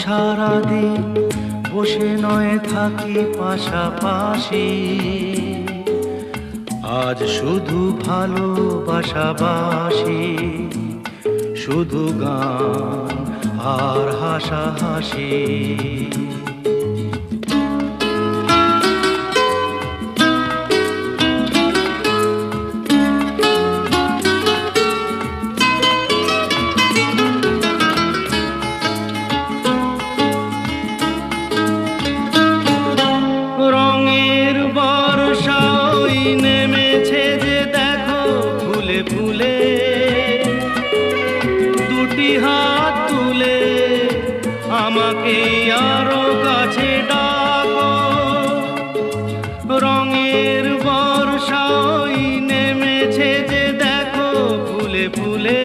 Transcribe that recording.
সারাদিন বসে নয় থাকি পাশাপাশি, আজ শুধু ভালোবাসাবাসি, শুধু গান আর হাসাহাসি। রঙের বর্ষা ওই নেমেছে যে দেখো ফুলে ফুলে, দুটি হাত তুলে আমাকে আরো কাছে